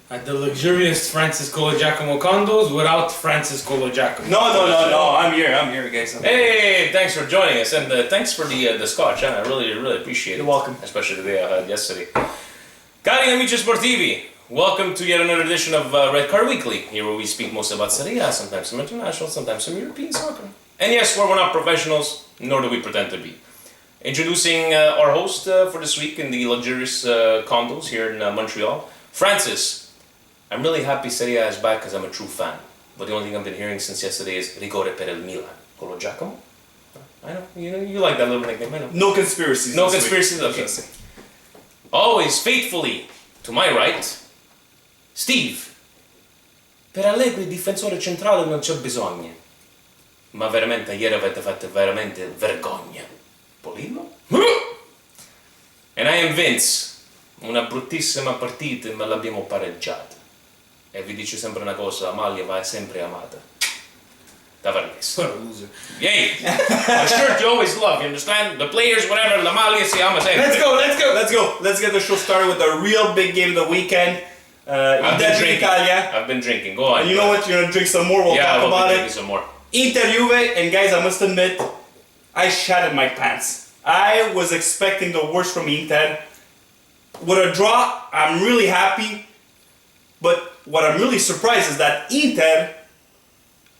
At the luxurious Francisco Giacomo condos without Francisco Giacomo. No. I'm here, guys. Hey, thanks for joining us, and thanks for the scotch. I really appreciate it. You're welcome. Especially the day I had yesterday. Cari amici sportivi, welcome to yet another edition of Red Card Weekly, here where we speak mostly about Serie A, sometimes some international, sometimes some European soccer. And yes, we're not professionals, nor do we pretend to be. Introducing our host for this week in the luxurious condos here in Montreal, Francis. I'm really happy Serie A is back because I'm a true fan. But the only thing I've been hearing since yesterday is Rigore per il Milan. Colo Giacomo? I know, you like that little nickname, I know. No conspiracies. No conspiracies, okay. Always faithfully to my right, Steve. Per Allegri difensore centrale non c'è bisogno. Ma veramente ieri avete fatto veramente vergogna. Polino? And I am Vince. Una bruttissima partita ma l'abbiamo pareggiata. E vi dice sempre una cosa, la maglia va sempre amata. Tavares. What a loser. Yay! A shirt you always love, you understand? The players, whatever, la maglia si ama sempre. Let's go. Let's get the show started with a real big game of the weekend. I've been drinking. Go on. And you know what? You're gonna drink some more. We'll talk about it. Some more. Inter Juve, and guys, I must admit, I shat in my pants. I was expecting the worst from Inter. With a draw, I'm really happy. But what I'm really surprised is that Inter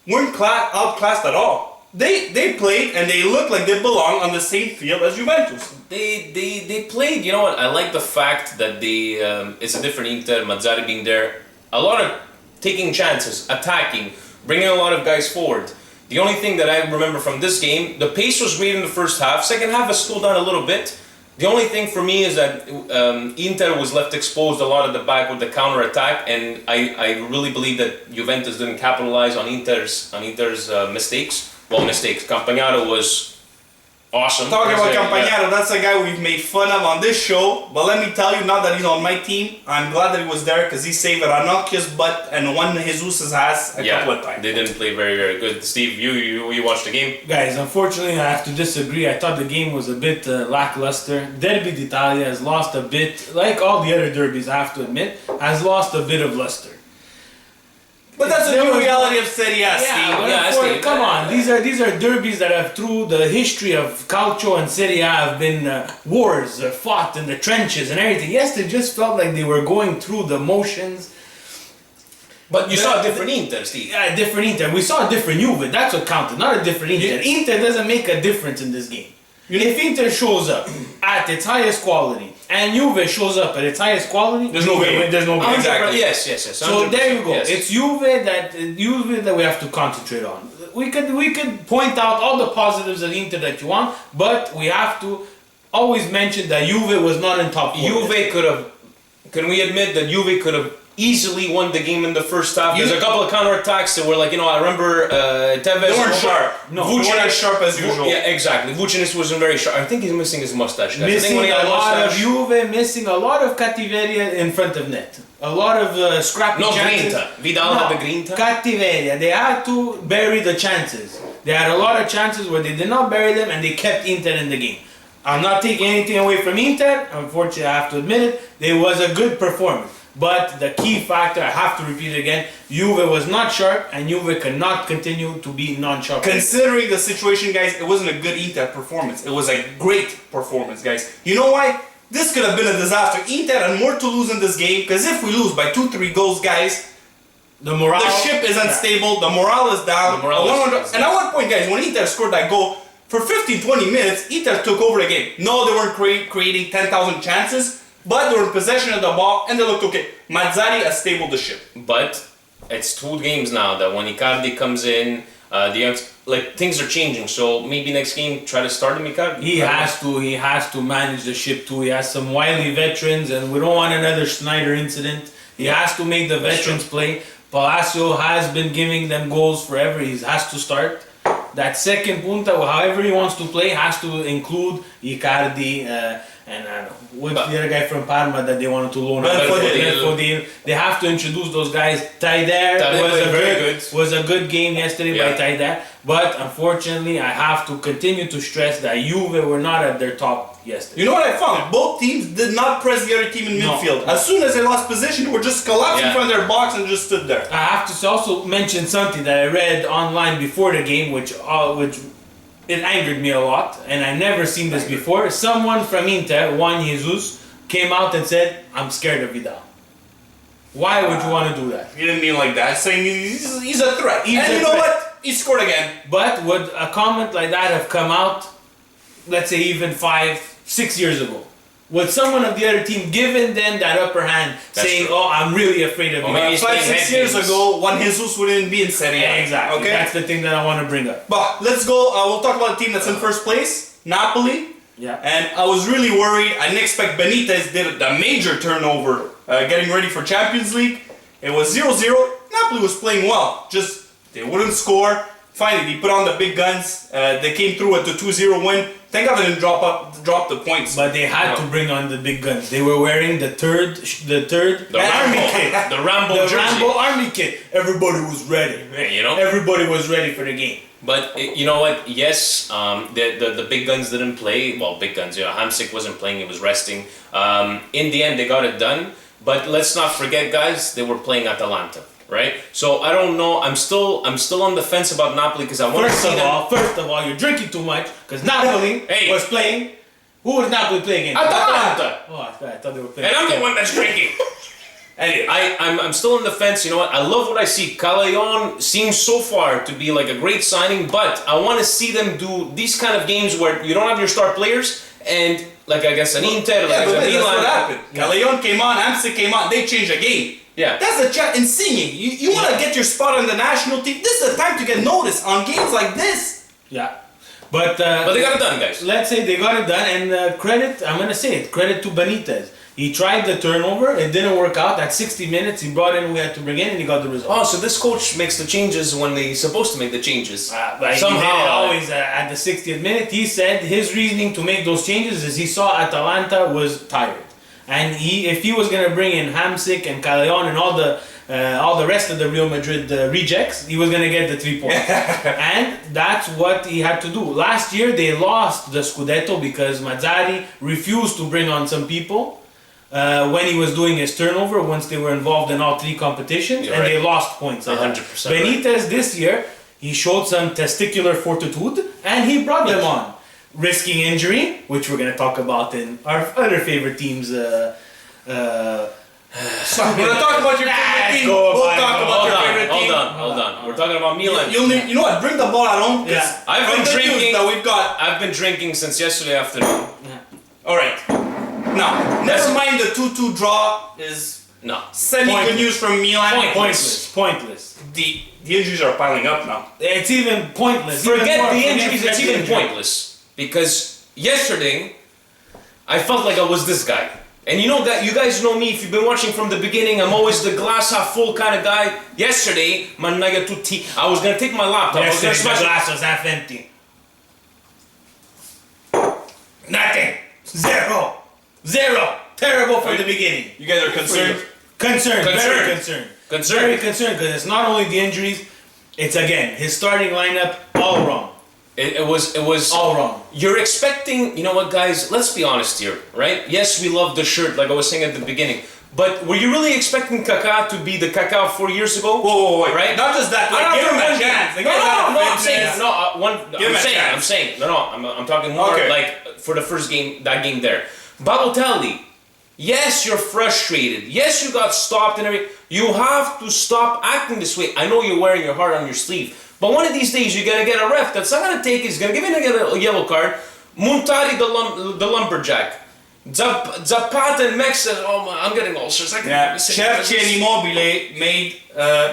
weren't outclassed at all. They played and they looked like they belong on the same field as Juventus. They played, you know what, I like the fact that it's a different Inter, Mazzari being there, a lot of taking chances, attacking, bringing a lot of guys forward. The only thing that I remember from this game, the pace was great in the first half, second half has slowed down a little bit. The only thing for me is that Inter was left exposed a lot at the back with the counter-attack, and I really believe that Juventus didn't capitalize on Inter's mistakes. Well, mistakes. Campagnaro was awesome. Talking about Campagnaro, that's a guy we've made fun of on this show. But let me tell you, now that he's on my team, I'm glad that he was there because he saved Ranocchia's butt and won Jesus' ass a couple of times. They didn't play very good. Steve, you watched the game? Guys, unfortunately, I have to disagree. I thought the game was a bit lackluster. Derby d'Italia has lost a bit, like all the other derbies, I have to admit, has lost a bit of luster. But that's the new reality of Serie A, Steve. Come on, these are derbies that have, through the history of Calcio and Serie A, have been wars fought in the trenches and everything. Yes, they just felt like they were going through the motions. But you saw a different Inter, Steve. Yeah, a different Inter. We saw a different Juve. That's what counted, not a different Inter. Inter doesn't make a difference in this game. If Inter shows up at its highest quality and Juve shows up at its highest quality, there's no game. Exactly. Yes. So there you go. Yes. It's Juve that we have to concentrate on. We could point out all the positives of Inter that you want, but we have to always mention that Juve was not in top four. Juve could have. Can we admit that Juve could have easily won the game in the first half? There's a couple of counterattacks that were like, I remember Tevez. They weren't sharp. No, they weren't as sharp as usual. Yeah, exactly. Vucinic wasn't very sharp. I think he's missing his mustache. Missing a lot of Juve, missing a lot of cattiveria in front of net. A lot of scrappy chances. Grinta. Vidal had the grinta. Cattiveria. They had to bury the chances. They had a lot of chances where they did not bury them and they kept Inter in the game. I'm not taking anything away from Inter. Unfortunately, I have to admit it. It was a good performance. But the key factor, I have to repeat it again, Juve was not sharp and Juve cannot continue to be non-sharp. Considering the situation, guys, it wasn't a good Inter performance. It was a great performance, guys. You know why? This could have been a disaster. Inter had more to lose in this game because if we lose by 2-3 goals, guys, the ship is unstable, the morale is down. And at one point, guys, when Inter scored that goal, for 15-20 minutes, Inter took over the game. No, they weren't creating 10,000 chances. But they were in possession of the ball and they looked okay. Mazzari has stabled the ship. But it's 2 games now that when Icardi comes in, things are changing. So maybe next game try to start him Icardi. He has to manage the ship too. He has some wily veterans and we don't want another Schneider incident. He has to make the veterans play. Palacio has been giving them goals forever. He has to start. That second punta, however he wants to play, has to include Icardi. And what's the other guy from Parma that they wanted to loan out? They have to introduce those guys. Taider was a good game yesterday by Taider. But unfortunately, I have to continue to stress that Juve were not at their top yesterday. You know what I found? Both teams did not press the other team in No. midfield. As soon as they lost position, they were just collapsed in Yeah. front of their box and just stood there. I have to also mention something that I read online before the game, which it angered me a lot, and I never seen this before. Someone from Inter, Juan Jesus, came out and said, "I'm scared of Vidal." Why would you want to do that? He didn't mean like that, saying he's a threat. He's and a you know threat. what? He scored again. But would a comment like that have come out, let's say even 5-6 years ago? Would someone of the other team given them that upper hand, That's saying, true. "Oh, I'm really afraid of Well, Vidal"? maybe he's playing 5-6 head years games. ago, Juan Jesus wouldn't be in Serie A. Exactly. Okay? That's the thing that I want to bring up. But let's go. We'll talk about the team that's in first place, Napoli. Yeah. And I was really worried. I didn't expect Benitez did a major turnover getting ready for Champions League. It was 0-0. Napoli was playing well. Just they wouldn't score. Finally, they put on the big guns. They came through with the 2-0 win. Thank God they didn't drop the points. But they had to bring on the big guns. They were wearing the third The army Rambo, kit. the Rambo The jersey. Rambo army kit. Everybody was ready. Yeah, you know. Everybody was ready for the game. But you know what? Yes, the big guns didn't play. Well, big guns. You know, Hamsik wasn't playing; he was resting. In the end, they got it done. But let's not forget, guys, they were playing Atalanta, right? So I don't know. I'm still on the fence about Napoli because I want to see them. First of all, you're drinking too much because Napoli Hey. was playing. Who was Napoli playing against? Atalanta. Oh, I thought they were playing. And I'm the one that's drinking. Anyway, I'm still on the fence. You know what? I love what I see. Calcio seems so far to be like a great signing, but I want to see them do these kind of games where you don't have your star players and like I guess an Inter, yeah, like but a that's Milan. what happened. Callejon came on, Hamsik came on. They changed the game. Yeah. That's the chat in singing. You want to get your spot on the national team. This is the time to get noticed on games like this. Yeah, but But they got it done, guys. let's say they got it done, and credit. I'm gonna say it. Credit to Benitez. He tried the turnover. It didn't work out. At 60 minutes, he brought in who he had to bring in, and he got the result. Oh, so this coach makes the changes when they're supposed to make the changes. But Somehow, he did it always at the 60th minute. He said his reasoning to make those changes is he saw Atalanta was tired, and if he was gonna bring in Hamsik and Callejon and all the rest of the Real Madrid rejects, he was gonna get the 3 points, and that's what he had to do. Last year they lost the Scudetto because Mazzarri refused to bring on some people. When he was doing his turnover, once they were involved in all 3 competitions, You're and right. they lost points. 100% Benitez this year, he showed some testicular fortitude, and he brought them on, risking injury, which we're gonna talk about in our other favorite teams. We're gonna talk about your favorite team. go We'll by, talk go. about your favorite team. Hold on. We're talking about Milan. You know what? Bring the ball at home. 'Cause Yeah. I've from been the news drinking- that we've got. I've been drinking since yesterday afternoon. All right. Now, never mind the 2-2 draw is No. semi-good news from Milan. Pointless. The injuries are piling up now. It's even pointless. Even Forget more, the forget injuries, it's the even injury. pointless. Because yesterday, I felt like I was this guy. And you know that you guys know me, if you've been watching from the beginning, I'm always the glass half full kind of guy. Yesterday, mannaggia tutti, I was gonna take my laptop, I was Yesterday, gonna the smash glass was half empty. Nothing. Zero. Terrible from the beginning. You guys are concerned? Concerned. Very Concerned. concerned. Concerned. Very concerned because it's not only the injuries, it's again his starting lineup all wrong. It was All wrong. You're expecting, you know what, guys? Let's be honest here, right? Yes, we love the shirt, like I was saying at the beginning. But were you really expecting Kaká to be the Kaká of 4 years ago? Whoa, wait. Right? Not just that. Like, give him a chance. The guy's out of I'm fitness. saying, Give him a chance. I'm saying, I'm talking more Okay. like for the first game, that game there. Balotelli, yes, you're frustrated. Yes, you got stopped and everything. You have to stop acting this way. I know you're wearing your heart on your sleeve, but one of these days you're gonna get a ref that's not gonna take it. He's gonna give you a yellow card. Muntari, the lumberjack. Zapata and Mex says, "Oh, I'm getting ulcers." I Yeah, can't say Cerci and Immobile made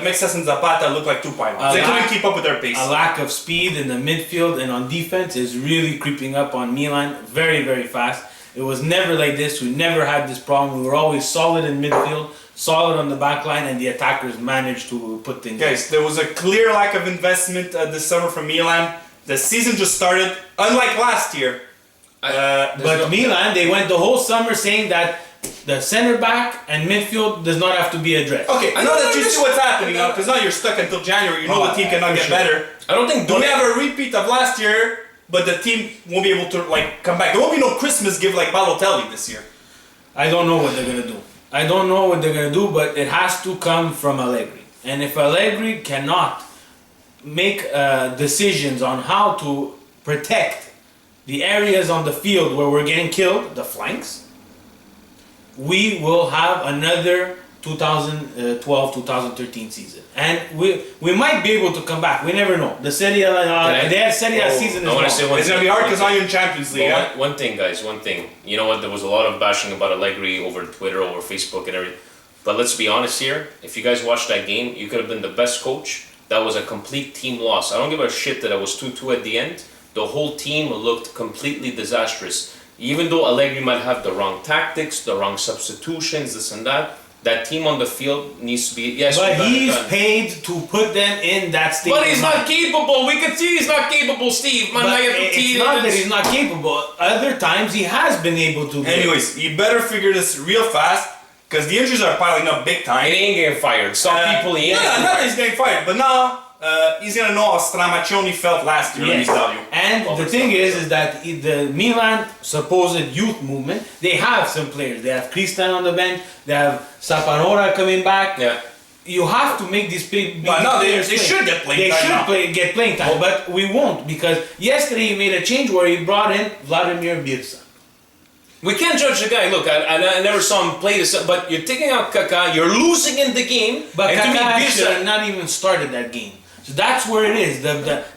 Mexas and Zapata look like 2 pylons. They couldn't keep up with their pace. A lack of speed in the midfield and on defense is really creeping up on Milan very, very fast. It was never like this. We never had this problem. We were always solid in midfield, solid on the back line, and the attackers managed to put things. Guys, there was a clear lack of investment this summer from Milan. The season just started, unlike last year. But Milan, they went the whole summer saying that the center back and midfield does not have to be addressed. Okay, I know that you see what's happening now, because now you're stuck until January. You know the team cannot get better. I don't think. Do we have a repeat of last year? but the team won't be able to like come back. There won't be no Christmas gift like Balotelli this year. I don't know what they're gonna do. I don't know what they're gonna do, but it has to come from Allegri. And if Allegri cannot make decisions on how to protect the areas on the field where we're getting killed, the flanks, we will have another 2012-2013 season. And we might be able to come back. We never know. The Serie A, their Serie A season is long. It's going to be hard because I'm in Champions League. One thing, guys, one thing. You know what? There was a lot of bashing about Allegri over Twitter, over Facebook and everything. But let's be honest here. If you guys watched that game, you could have been the best coach. That was a complete team loss. I don't give a shit that it was 2-2 at the end. The whole team looked completely disastrous. Even though Allegri might have the wrong tactics, the wrong substitutions, this and that, that team on the field needs to be... Yes, but he's paid to put them in that state. But he's not capable. We can see he's not capable, Steve. But it's not that he's not capable. Other times he has been able to. Anyways, you better figure this real fast because the injuries are piling up big time. He ain't getting fired. Some people he ain't getting fired. Not that he's getting fired, but now he's going to know how Stramaccioni felt last year. Yes. And the thing is that the Milan supposed youth movement, they have some players. They have Christian on the bench. They have Sapanora coming back. Yeah. You have to make these big but no, they should get playing time. They should get playing time, but we won't because yesterday he made a change where he brought in Vladimir Birsa. We can't judge the guy. Look, I never saw him play this, but you're taking out Kaká, you're losing in the game. But Kaká should have not even started that game. So that's where it is.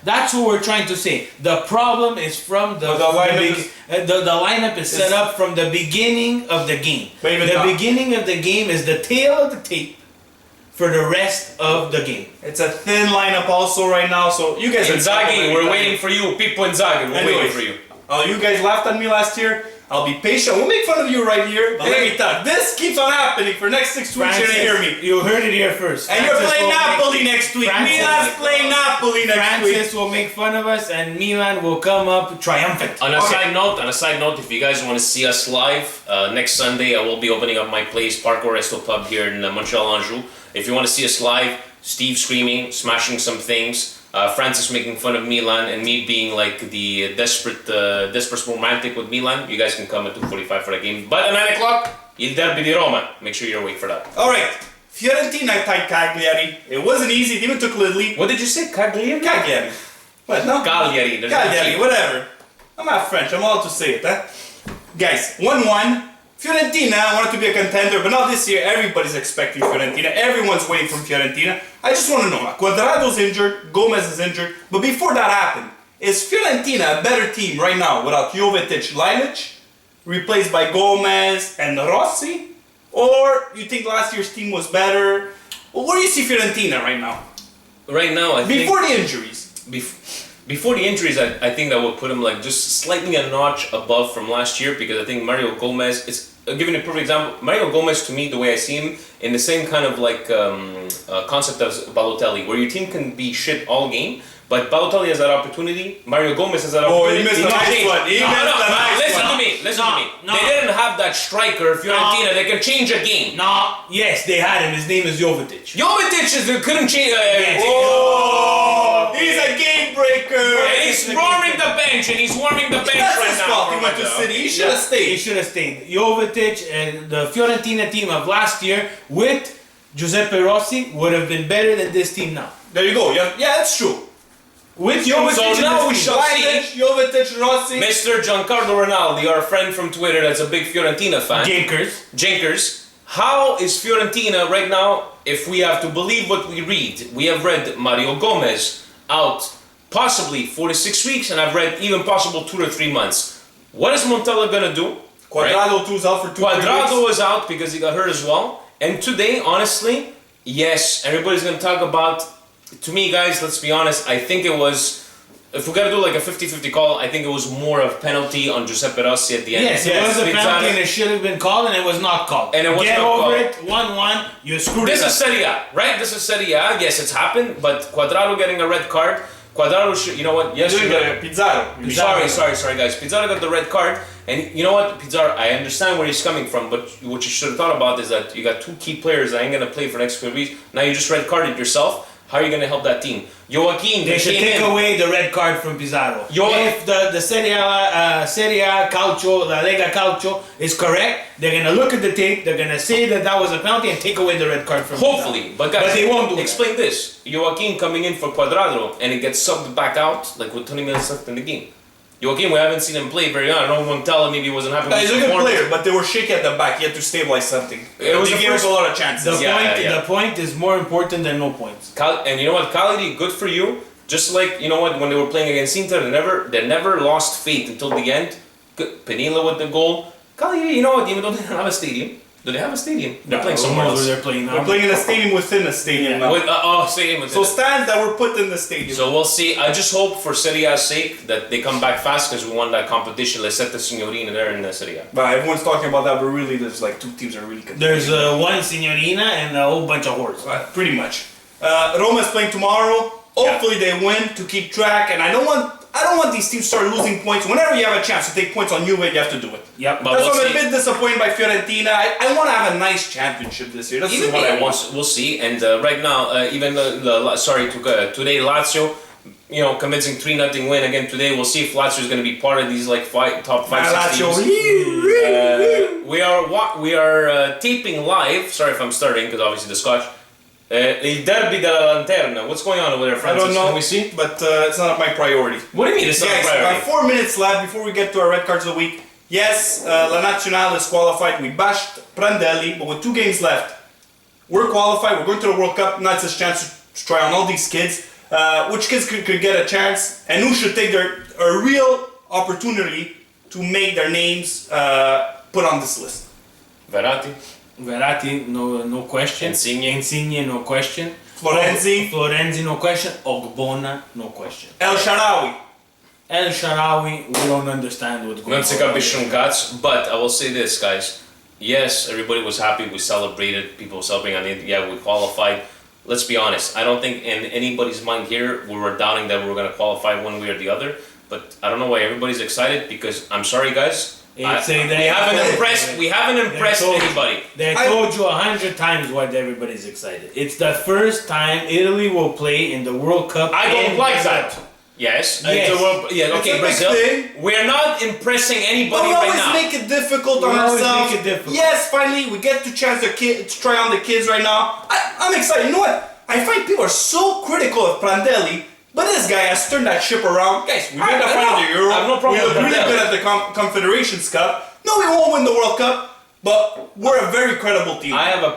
That's what we're trying to say. The problem is from the lineup is set up from the beginning of the game. The beginning of the game is the tail of the tape for the rest of the game. It's a thin lineup also right now, so you guys... Inzaghi, we're waiting for you. People Inzaghi, we're waiting for you. Oh, you guys laughed at me last year. I'll be patient. We'll make fun of you right here. But let me tell you, this keeps on happening for next 6 weeks. You're gonna hear me. You heard it here first. And you're playing Napoli next week. Milan's playing Napoli next week. Francis will make fun of us, and Milan will come up triumphant. On a side note, if you guys want to see us live next Sunday, I will be opening up my place, Parco Resto Pub here in Montreal, Anjou. If you want to see us live, Steve screaming, smashing some things. Francis making fun of Milan and me being like the desperate romantic with Milan. You guys can come at 2:45 for the game. But at 9 o'clock, Il Derby di Roma. Make sure you're awake for that. Alright, Fiorentina tied Cagliari. It wasn't easy, it even took Lidley. What did you say? Cagliari? Cagliari. What, no? Cagliari. Cagliari, whatever. I'm not French, I'm allowed to say it, huh? Guys, 1-1. Fiorentina wanted to be a contender, but not this year. Everybody's expecting Fiorentina. Everyone's waiting for Fiorentina. I just want to know, Quadrado's injured, Gomez is injured, but before that happened, is Fiorentina a better team right now without Jovetic, Linic, replaced by Gomez and Rossi? Or you think last year's team was better? Well, where do you see Fiorentina right now? Right now, I think... Before the injuries. Before the injuries, I think that would put him like just slightly a notch above from last year because I think Mario Gomez, I'll give you a perfect example. Mario Gomez, to me, the way I see him, in the same kind of like concept as Balotelli, where your team can be shit all game, but Balotelli has that opportunity, Mario Gomez has that opportunity. Oh, he missed a nice one. Listen to me. They didn't have that striker, Fiorentina, that can change a game. Yes, they had him. His name is Jovetic. Couldn't change... He's a game breaker. And he's warming the bench, and he's warming the bench right now. He went to City. He should have stayed. He should have stayed. Jovetic and the Fiorentina team of last year with Giuseppe Rossi would have been better than this team now. There you go. Yeah, that's true. With Jovetic, so now we shall see Jovetic, Rossi, Mr. Giancarlo Ronaldo, our friend from Twitter, that's a big Fiorentina fan. Jinkers. How is Fiorentina right now? If we have to believe what we read, we have read Mario Gomez out possibly 4 to 6 weeks, and I've read even possible 2 to 3 months. What is Montella gonna do? Quadrado two's out for 2 weeks. Quadrado is out because he got hurt as well. And today, honestly, yes, everybody's gonna talk about. To me, guys, let's be honest. I think it was. If we're gonna do like a 50-50 call, I think it was more of penalty on Giuseppe Rossi at the end. Yes, it was a penalty and it should have been called, and it was not called. And it was Get not over called. it. 1-1. You screwed This it up. is Serie A, right? This is Serie A. Yes, it's happened, but Quadrado getting a red card. Quadrado should, you know what? Yes, Pizarro. Sorry, guys. Pizarro got the red card, and you know what, Pizarro? I understand where he's coming from, but what you should have thought about is that you got 2 key players that ain't gonna play for the next few weeks. Now you just red carded yourself. how are you going to help that team? Joaquin, They should take away the red card from Pizarro. If the Serie A Calcio, La Lega Calcio is correct, they're gonna look at the tape, they're gonna say that was a penalty and take away the red card from Hopefully, Pizarro. but guys, they won't do explain this. Joaquin coming in for Cuadrado and it gets subbed back out like with 20 minutes left in the game. Joaquin, we haven't seen him play very long. I don't want to tell him maybe he wasn't happy with He's his a good performance. player, but they were shaky at the back. He had to stabilize something. It was they the gave us first- a lot of chances. The point is more important than no points. And you know what, Cagliari, good for you. Just like, you know what, when they were playing against Inter, they never lost faith until the end. Good. Penila with the goal. Cagliari, you know what, even though they don't have a stadium, do they have a stadium? They're playing somewhere else. They're playing now. They're playing in a stadium within a stadium now. Stadium within So stands that were put in the stadium. So we'll see. I just hope for Serie A's sake that they come back fast because we won that competition. Let's set the Signorina there in the Serie A. But everyone's talking about that, but really there's like two teams that are really competing. There's one Signorina and a whole bunch of whores. Pretty much. Roma's playing tomorrow. Hopefully they win to keep track, and I don't want these teams to start losing points. Whenever you have a chance to take points on Juve, you have to do it. Yep. But That's we'll why I'm see. a bit disappointed by Fiorentina. I want to have a nice championship this year. That's Even what I want. we'll see. And right now, today Lazio, you know, convincing 3-0 win again today. We'll see if Lazio is going to be part of these like top 5-6 teams. We are taping live. Sorry if I'm starting because obviously the Scotch. Il derby della lanterna. What's going on over there, I Francis? don't know, Can we see? but it's not my priority. What do you mean it's not a Guys, priority? 4 minutes left before we get to our red cards of the week. Yes, La Nazionale is qualified. We bashed Prandelli, but with 2 games left, we're qualified. We're going to the World Cup. Now it's a chance to try on all these kids. Which kids could get a chance, and who should take a real opportunity to make their names put on this list? Verratti, no question. Insigne, no question. Florenzi, no question. Ogbonna, no question. El Shaarawy. El Shaarawy, we don't understand what's going Non on. si capisce un cazzo, but I will say this, guys. Yes, everybody was happy. We celebrated. People were celebrating. We qualified. Let's be honest. I don't think in anybody's mind here we were doubting that we were going to qualify one way or the other. But I don't know why everybody's excited because I'm sorry, guys. We haven't impressed anybody. They told you 100 times why everybody's excited. It's the first time Italy will play in the World Cup. I don't like that. Yes. Okay, Brazil. We're not impressing anybody right now. We always make it difficult on ourselves. Yes, finally we get to try on the kids right now. I'm excited. You know what? I find people are so critical of Prandelli, but this guy has turned that ship around. Guys, we made the final of the Euro. I have no problem we with look really Prandelli. good at the Confederations Cup. No, we won't win the World Cup, but we're a very credible team. I have a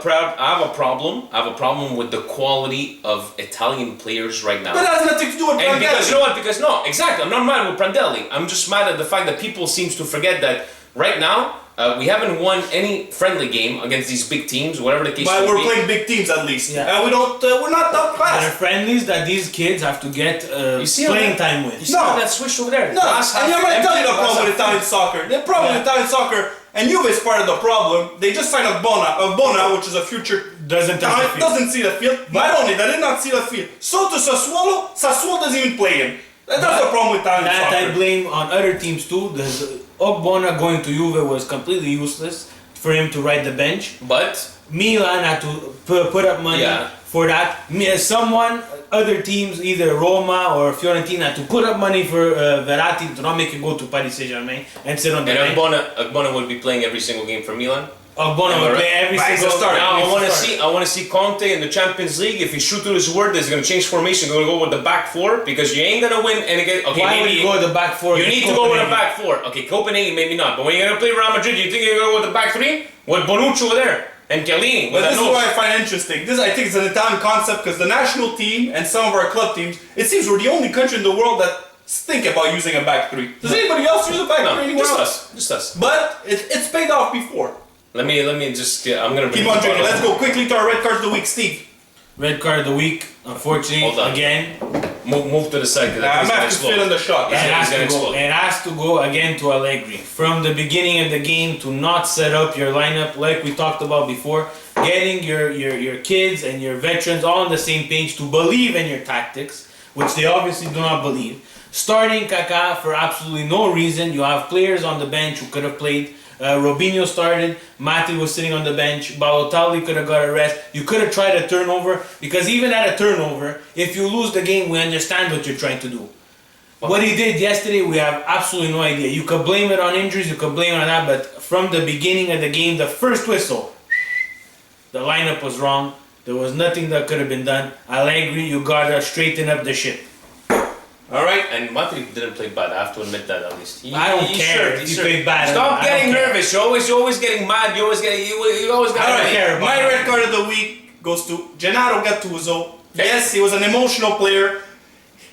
problem with the quality of Italian players right now. But that has nothing to do with Prandelli. And because you know what? Because no, exactly. I'm not mad with Prandelli. I'm just mad at the fact that people seem to forget that right now we haven't won any friendly game against these big teams, whatever the case may But be. we're playing big teams at least. Yeah. And we're not that They're fast. friendlies that these kids have to get playing time with. You see how that switched over there? No, Glass half and I'm going to tell you the empty, problem with glass half Italian soccer. The problem with Italian soccer, and Juve is part of the problem, they just signed Bona, which is a future Doesn't touch the field. doesn't see the field. Not only, they did not see the field. So to Sassuolo doesn't even play him. That's the problem with Italian That soccer. I blame on other teams too. Ogbonna going to Juve was completely useless for him to ride the bench. But Milan had to put up money for that. Other teams, either Roma or Fiorentina, had to put up money for Verratti to not make him go to Paris Saint-Germain and sit on the bench. Ogbonna will be playing every single game for Milan. Ogbonna will play every single start. Now I want to see Conte in the Champions League. If he's true to his word, he's going to change formation. He's going to go with the back 4 because you ain't going to win. And again, okay, Why would you go with the back 4? You need to go with a back 4. Okay, Copenhagen maybe not, but when you're going to play Real Madrid, you think you're going to go with the back 3 with Bonucci over there and Chiellini. But this is what I find interesting. I think it's an Italian concept because the national team and some of our club teams, it seems we're the only country in the world that think about using a back 3. Does anybody else use a back 3 anywhere else? Just us. But it's paid off before. Let me just. I'm gonna Keep on drinking. Let's go quickly to our red cards of the week, Steve. Red card of the week, unfortunately, Hold on. again. Move to the side. I'm gonna have to fill in the shot. It Yeah, he's gonna explode. has to go again to Allegri. From the beginning of the game to not set up your lineup like we talked about before, getting your kids and your veterans all on the same page to believe in your tactics, which they obviously do not believe. Starting Kaká for absolutely no reason. You have players on the bench who could have played. Robinho started. Mati was sitting on the bench. Balotelli could have got a rest. You could have tried a turnover, because even at a turnover, if you lose the game, we understand what you're trying to do. What he did yesterday, we have absolutely no idea. You could blame it on injuries, you could blame it on that, but from the beginning of the game, the first whistle, the lineup was wrong. There was nothing that could have been done. Allegri, you gotta straighten up the ship. All right, and Mati didn't play bad. I have to admit that at least. I don't care if you played bad. Stop getting nervous. You're always getting mad. You always got. I don't care about My that. red card of the week goes to Gennaro Gattuso. Yes, he was an emotional player.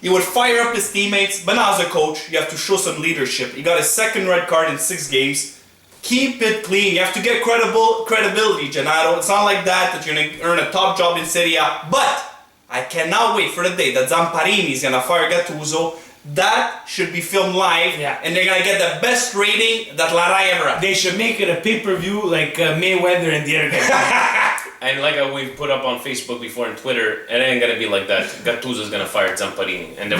He would fire up his teammates, but now as a coach, you have to show some leadership. He got his second red card in 6 games. Keep it clean. You have to get credibility, Gennaro. It's not like that you're gonna earn a top job in Serie A. But I cannot wait for the day that Zamparini is gonna fire Gattuso. That should be filmed live, and they're gonna get the best rating that La Rai ever had. They should make it a pay-per-view like Mayweather and the other guy. And like we've put up on Facebook before and Twitter, it ain't gonna be like that. Gattuso's gonna fire Zamparini, and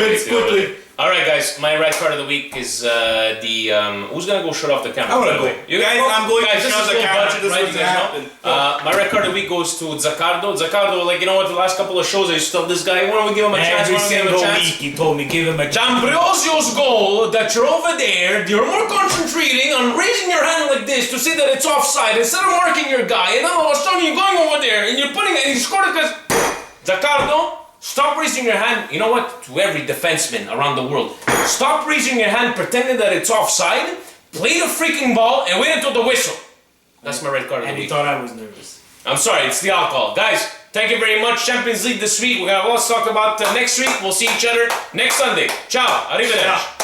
all right, guys. My red card of the week is who's gonna go shut off the camera? I wanna go. You guys, I'm going to shut off the camera. Budget, right? You guys know? My red card of the week goes to Zaccardo. Zaccardo, like, you know what? The last couple of shows, I used to tell this guy, why don't we give him a chance? Every single week he told me, give him a chance. D'Ambrosio's goal, that you're over there, you're more concentrating on raising your hand like this to say that it's offside instead of marking your guy, and then all of a sudden you're going over there and you're putting it, and you scored it because Zaccardo, stop raising your hand. You know what? To every defenseman around the world, stop raising your hand pretending that it's offside, play the freaking ball, and wait until the whistle. That's my red card of the And he week. thought I was nervous. I'm sorry, it's the alcohol. Guys, thank you very much. Champions League this week. We got lots to talk about next week. We'll see each other next Sunday. Ciao. Arrivederci. Ciao.